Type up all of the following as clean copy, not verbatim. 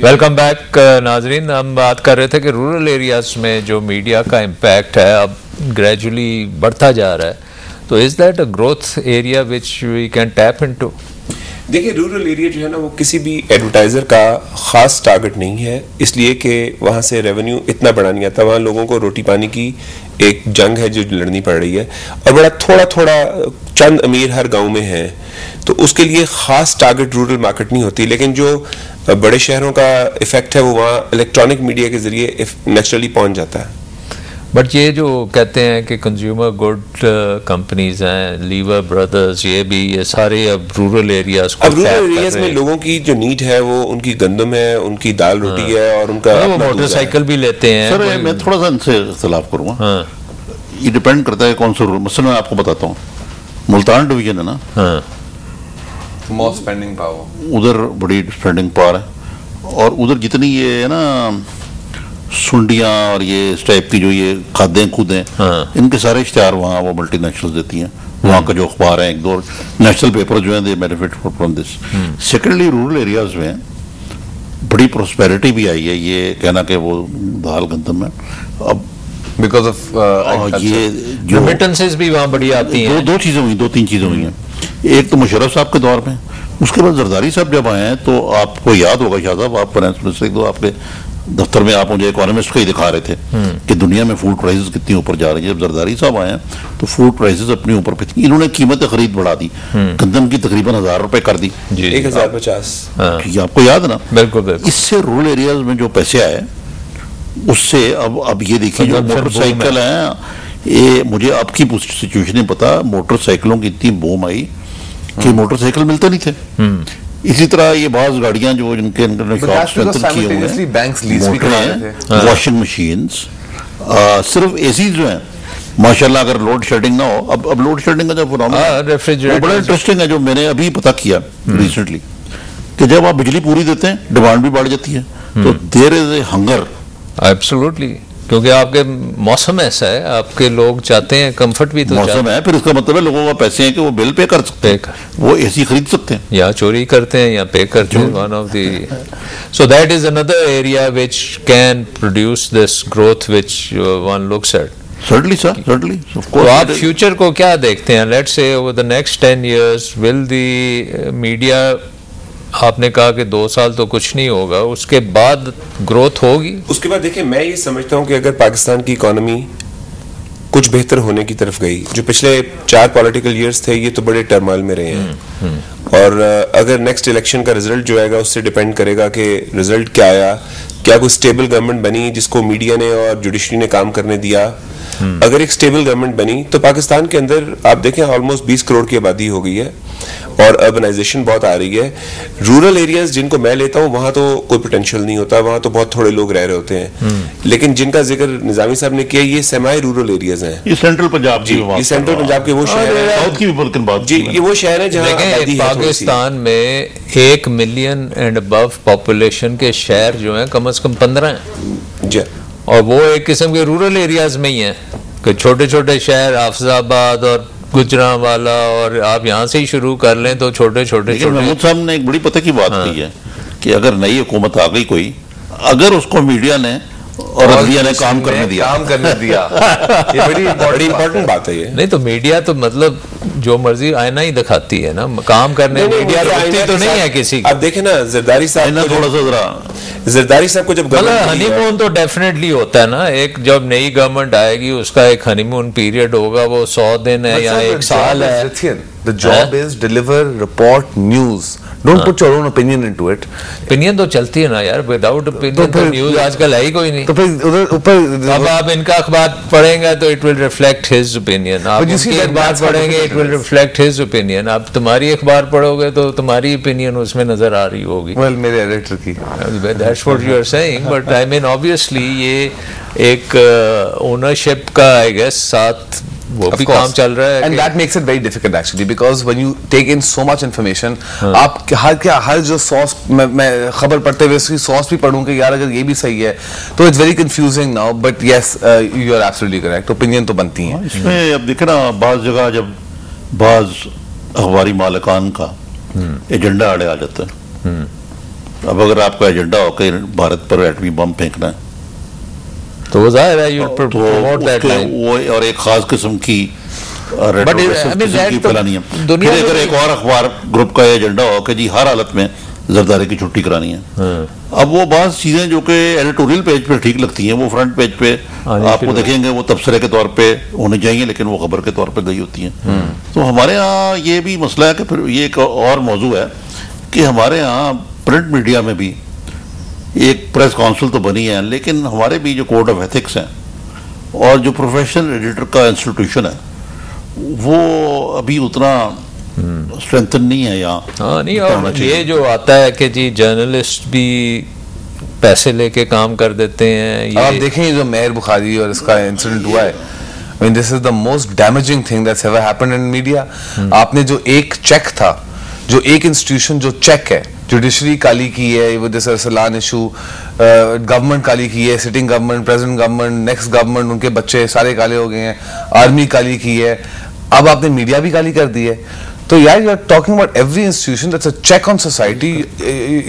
Welcome back नाजरीन। हम बात कर रहे थे कि रूरल एरियाज में जो मीडिया का इम्पैक्ट है अब ग्रेजुअली बढ़ता जा रहा है, तो is that a growth area which we can tap into? देखिए, रूरल एरिया जो है ना वो किसी भी एडवर्टाइज़र का ख़ास टारगेट नहीं है, इसलिए कि वहाँ से रेवेन्यू इतना बड़ा नहीं आता। वहाँ लोगों को रोटी पानी की एक जंग है जो लड़नी पड़ रही है, और बड़ा थोड़ा थोड़ा चंद अमीर हर गांव में हैं, तो उसके लिए ख़ास टारगेट रूरल मार्केट नहीं होती। लेकिन जो बड़े शहरों का इफ़ेक्ट है वो वहाँ इलेक्ट्रॉनिक मीडिया के ज़रिए नेचुरली पहुँच जाता है। बट ये जो कहते हैं कि कंज्यूमर गुड कंपनीज हैं, लीवर ब्रदर्स, ये सारे अब रूरल एरियाज को, अब रूरल एरियाज में लोगों की जो नीड है वो उनकी गंदम है, उनकी दाल रोटी है, और उनका वो मोटरसाइकिल भी लेते हैं। सर मैं थोड़ा सा इनसे इख्तिलाफ करूँगा। ये डिपेंड करता है कौन सा रूल। मसलन मैं आपको बताता हूँ, मुल्तान डिवीजन है ना, मोर स्पेंडिंग पावर, उधर बड़ी स्पेंडिंग पावर है, और उधर जितनी ये है ना सुंडियाँ और ये इस टाइप की जो ये खादें कूदें, इनके सारे इश्तिहार वहाँ वो मल्टीनेशनल्स देती हैं। वहाँ का जो अखबार है, एक दो नेशनल पेपर जो हैं, दे benefit from this. Secondly rural areas में बड़ी प्रोस्पेरिटी भी आई है। ये कहना कि वो दाल गंदम है अब बिकॉज ऑफ ये जो रेमिटेंसेस भी वहाँ बड़ी आती हैं। दो चीज़ें हुई, दो तीन चीज़ें हुई हैं। एक तो मुशर्रफ साहब के दौर में, उसके बाद जरदारी साहब जब आए हैं, तो आपको याद होगा शाह साहब, आप फाइनेंस मिनिस्टर, तो आपके दफ्तर में आप मुझे इकोनॉमिस्ट का ही दिखा रहे थे कि दुनिया में फूड प्राइसेस कितनी ऊपर जा रही है। जब जरदारी साहब आए हैं तो फूड प्राइसेस अपने ऊपर पे थी, इन्होंने कीमत खरीद बढ़ा दी, गंदम की तकरीबन 1000 रुपए कर दी, 1050। आपको याद है ना? बिल्कुल। इससे रूरल एरियाज में जो पैसे आए उससे अब ये देखिए जो मोटरसाइकिल है, ये मुझे आपकी सिचुएशन नहीं पता, मोटरसाइकिलों की इतनी बूम आई कि मोटरसाइकिल मिलते नहीं थे। इसी तरह ये बाज़ गाड़ियां जो जिनके शॉप स्ट्रेंथन किए हुए हैं, वॉशिंग मशीन्स, सिर्फ एसी जो हैं माशाल्लाह, अगर लोड शेडिंग ना हो, अब लोड शेडिंग का जो फिनोमेना बड़ा इंटरेस्टिंग है, जो मैंने अभी पता किया रिसेंटली, कि जब आप बिजली पूरी देते हैं डिमांड भी बढ़ जाती है, तो there is a hunger. Absolutely, क्योंकि आपके मौसम ऐसा है, आपके लोग चाहते हैं कंफर्ट भी, तो मौसम है, फिर इसका मतलब है लोगों का पैसे हैं कि वो बिल पे कर सकते हैं, वो एसी खरीद सकते हैं, या चोरी करते हैं या पे करते हैं। One of the so that is another area which can produce this growth which one looks at. Certainly, sir. Certainly. Of course. तो आप फ्यूचर को क्या देखते हैं? Let's say over the next 10 years will the media, आपने कहा कि 2 साल तो कुछ नहीं होगा, उसके बाद ग्रोथ होगी? उसके बाद देखिए, मैं ये समझता हूँ कि अगर पाकिस्तान की इकोनॉमी कुछ बेहतर होने की तरफ गई, जो पिछले 4 पॉलिटिकल ईयर्स थे ये तो बड़े टर्मोइल में रहे हैं, और अगर नेक्स्ट इलेक्शन का रिजल्ट जो आएगा उससे डिपेंड करेगा कि रिजल्ट क्या आया, क्या कोई स्टेबल गवर्नमेंट बनी जिसको मीडिया ने और जुडिशरी ने काम करने दिया। अगर एक स्टेबल गवर्नमेंट बनी तो पाकिस्तान के अंदर आप देखें ऑलमोस्ट 20 करोड़ की आबादी हो गई है, और अर्बनाइजेशन बहुत आ रही है। रूरल एरियाज जिनको मैं लेता हूँ वहाँ तो कोई पोटेंशियल नहीं होता, वहाँ तो बहुत थोड़े लोग रह रहे होते हैं, लेकिन जिनका जिक्र निजामी साहब ने किया, ये सेमाई रूरल एरियाज हैं। ये सेंट्रल पंजाब जी, ये सेंट्रल पंजाब के वो शहर है जी, ये वो शहर है जहाँ पाकिस्तान में 1 मिलियन एंड अबव पॉपुलेशन के शहर जो हैं कम से कम 15 हैं जी, और वो एक किस्म के रूरल एरियाज में ही हैं कि छोटे छोटे शहर, हाफिजाबाद और गुजरांवाला, और आप यहाँ से ही शुरू कर लें तो छोटे छोटे। महमूद साहब ने एक बड़ी पता की बात कही है कि अगर नई हुकूमत आ गई कोई, अगर उसको मीडिया ने और अदलिया ने काम करने दिया ये बड़ी इंपॉर्टेंट बात है। ये नहीं तो मीडिया तो मतलब जो मर्जी आईना ही दिखाती है ना, काम करने मीडिया रोकती तो नहीं है किसी। अब देखें ना, जरदारी साहब थोड़ा सा जरा जरदारी साहब को जब हनीमून तो डेफिनेटली होता है ना, एक जब नई गवर्नमेंट आएगी उसका एक हनीमून पीरियड होगा, वो 100 दिन है या 1 साल है। The job is deliver, report, news. Don't put your own opinion into it. Opinion तो चलती है ना यार, विदाउट opinion तो न्यूज आजकल है ही कोई नहीं। तो फिर उधर ऊपर अब आप इनका अखबार पढ़ेंगे तो it will reflect his opinion, आप उनकी अखबार पढ़ेंगे it will reflect his opinion, आप तुम्हारी अखबार पढ़ोगे तो तुम्हारी opinion उसमें नजर आ रही होगी। Well, मेरे एडिटर की। That's what you are saying, but I mean obviously ये एक ownership का I guess साथ वो भी काम चल रहा है, and that makes it very difficult actually, because when you take in so much information, आप हर जो source, मैं खबर पढ़ते हुए उसकी source भी पढ़ूं कि यार अगर ये भी सही है, तो it's very confusing now, but yes, you are absolutely correct, opinion तो बनती हैं। इसमें अब देखे ना, बाज़ जगह जब बाज़ अखबारी मालिकान का एजेंडा आड़े आ जाता है, अब अगर आपका एजेंडा हो कि भारत पर एटमी बम फेंकना है तो वो जाहिर है यू प्रमोट दैट लाइन, वो और एक खास किस्म की फैलानी है। दुनिया फिर अगर एक और अखबार ग्रुप का एजेंडा हो कि जी हर हालत में जरदारी की छुट्टी करानी है, अब वो बात चीजें जो कि एडिटोरियल पेज पे ठीक लगती हैं, वो फ्रंट पेज पे आपको देखेंगे वो तबसरे के तौर पे होने चाहिए, लेकिन वो खबर के तौर पे गई होती हैं। तो हमारे यहाँ ये भी मसला है कि फिर ये एक और मौजू है कि हमारे यहाँ प्रिंट मीडिया में भी एक प्रेस काउंसिल तो बनी है, लेकिन हमारे भी जो कोड ऑफ एथिक्स हैं और जो प्रोफेशनल एडिटर का इंस्टीट्यूशन है वो अभी उतना स्ट्रेंथन नहीं है यहाँ। हाँ नहीं, और ये जो आता है कि जी जर्नलिस्ट भी पैसे लेके काम कर देते हैं, ये आप देखें जो मेहर बुखारी और इसका इंसिडेंट हुआ है, I mean, this is the most damaging thing that's ever happened in media। आपने जो एक चेक था, जो एक इंस्टीट्यूशन जो चेक है, जुडिशरी काली की है, वो जैसे अरसलान इशू, गवर्नमेंट काली की है, sitting government, present government, next government, उनके बच्चे सारे काले हो गए हैं, आर्मी काली की है, अब आपने मीडिया भी काली कर दी है। तो यार, you are talking about every institution that's a check on society,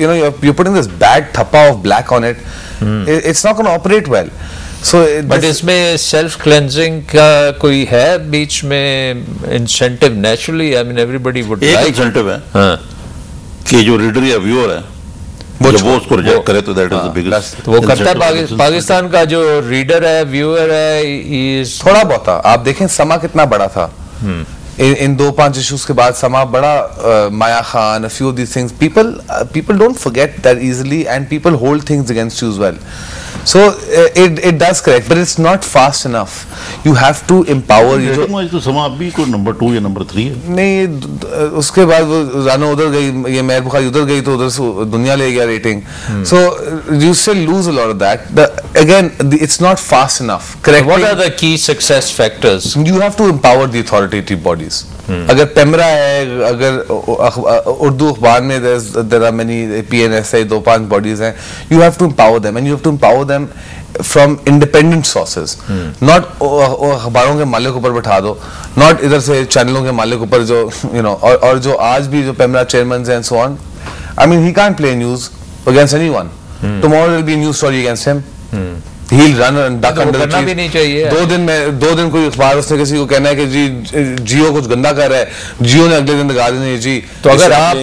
you know, you putting this bad थप्पा of black on it, it's not gonna operate well. So but इसमें सेल्फ क्लेंजिंग का कोई है बीच में incentive? Naturally I mean everybody would like incentive है हाँ कि जो रीडर या व्यूअर है वो उसको रिजेक्ट करे तो दैट इज द बिगेस्ट। वो करता है पाकिस्तान का जो रीडर है, व्यूअर है, थोड़ा बहुत आप देखें समा कितना बड़ा था इन 2-5 इश्यूज के बाद, समा बड़ा, माया Khan, a few of these things, people don't forget that easily and people hold things against you as well, so it does correct, but it's not fast enough, you have to empower you। तो समा अभी को number 2 या number 3 है नहीं, उसके बाद वो राना उधर गई, ये मेहर बुखारी उधर गई, तो उधर से दुनिया ले गया rating, so you still lose a lot of that, again it's not fast enough। Correct, what are the key success factors? You have to empower the authoritative bodies। अगर पेमरा है, अगर उर्दू अखबार में there are many PNSA 2-5 bodies हैं, you have to empower them and you have to empower them from independent sources, not अखबारों के मालिक ऊपर बैठा दो, not इधर से चैनलों के मालिक ऊपर जो you know, और जो आज भी जो पेमरा चेयरमैन हैं and so on, I mean he can't play news against anyone, tomorrow there will be a news story against him, he'll run and duck under the trees। भी नहीं चाहिए। 2 दिन कोई अखबार उसने किसी को कहना है कि जी जियो कुछ गंदा कर रहा है, जियो ने अगले दिन दिखा देना है जी। तो अगर आप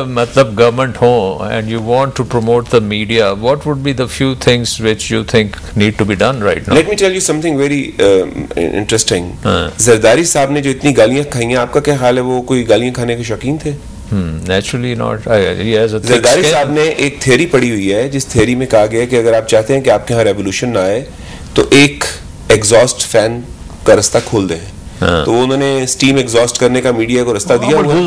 मतलब गवर्नमेंट हो and you want to promote the media, what would be the few things which you think need to be done right now? Let me tell you something very interesting। Zardari साहब ने जो इतनी गालियां खाई हैं, आपका क्या हाल है? वो कोई गालियां खाने के शौकीन थे? Naturally not। he has a thick Zardari skin। साहब ने एक थ्योरी पढ़ी हुई है, जिस थ्योरी में कहा गया है कि अगर आप चाहते हैं कि आपके यहाँ रेवोल्यूशन ना आए तो एक एग्जॉस्ट फैन का रास्ता खोल दें। तो उन्होंने स्टीम एग्जॉस्ट करने का मीडिया को रास्ता दिया हुआ है।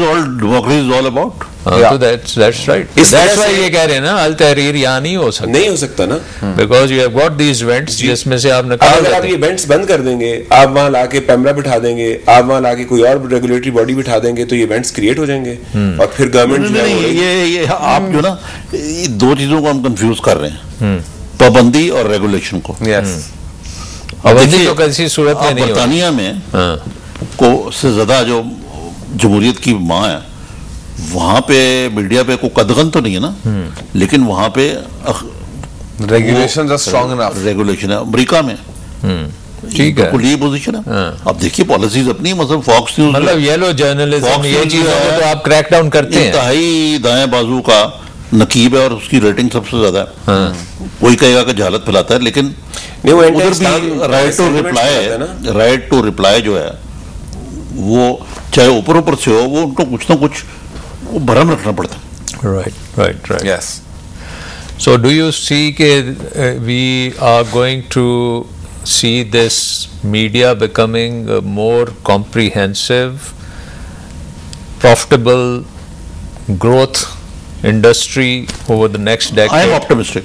तो that's right, that's why ये कह रहे हैं ना अल तहरीर यहाँ नहीं हो सकता ना, because you have got these events जिसमें से आपने अगर आप ये इवेंट्स बंद कर देंगे, आप वहाँ लाके पैमरा बिठा देंगे, आप वहाँ लाके कोई और रेगुलेटरी बॉडी बिठा देंगे, तो ये इवेंट्स क्रिएट हो जाएंगे और फिर गवर्नमेंट ये आप जो ना दो चीजों को हम कंफ्यूज कर रहे हैं, पाबंदी और रेगुलेशन को। पाबंदी तो किसी सूरत में नहीं। बरतानिया में को से ज्यादा जो जमहूरियत की माँ है, वहां पे मीडिया पे कोई कदगन तो नहीं है ना, लेकिन वहां पे regulations are strong enough. Regulation है अमेरिका में, ठीक है, ये पोजीशन है। अब देखिए पॉलिसीज अपनी, मतलब फॉक्स न्यूज, मतलब येलो जर्नलिज्म, ये चीजों को तो आप क्रैक डाउन करते हैं। इंतहाई दाएं बाजू का नकीब है और उसकी रेटिंग सबसे ज्यादा है। कोई कहेगा कि जहालत फैलाता है, लेकिन उधर भी राइट टू रिप्लाई जो है वो चाहे ऊपर से हो, वो उनको कुछ ना कुछ वो भरम रखना पड़ता है। Right yes. So do you see के we are going to see this media becoming a more comprehensive, profitable growth industry over the next decade? I am optimistic।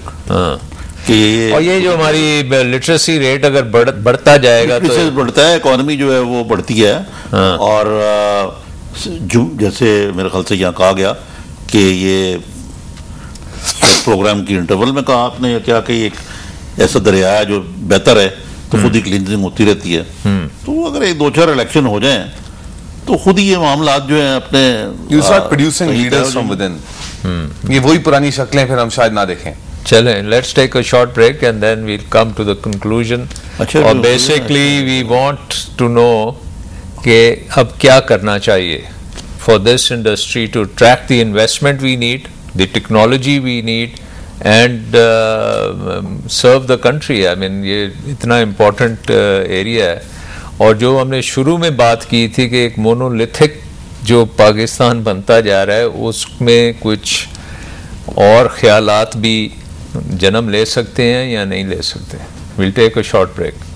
और ये जो हमारी लिटरेसी रेट अगर बढ़ता जाएगा तो बढ़ता है, इकोनॉमी जो है वो बढ़ती है। और जैसे मेरे ख्याल से यहाँ कहा गया कि ये प्रोग्राम की इंटरवल में कहा आपने क्या कि एक ऐसा दरिया है जो बेहतर है तो खुद ही क्लींजिंग होती रहती है। तो अगर एक 2-4 इलेक्शन हो जाएं तो खुद ही ये मामला जो है अपने you start producing leaders from within। ये वही पुरानी शक्लें फिर हम शायद ना देखें। चलें, let's take a short break and then we'll come to the conclusion. और basically we want to know कि अब क्या करना चाहिए for this industry to attract the investment we need, the technology we need, and serve the country. I mean, ये इतना important area है। और जो हमने शुरू में बात की थी कि एक मोनोलिथिक जो पाकिस्तान बनता जा रहा है, उसमें कुछ और ख्यालात भी जन्म ले सकते हैं या नहीं ले सकते। We'll take a short break.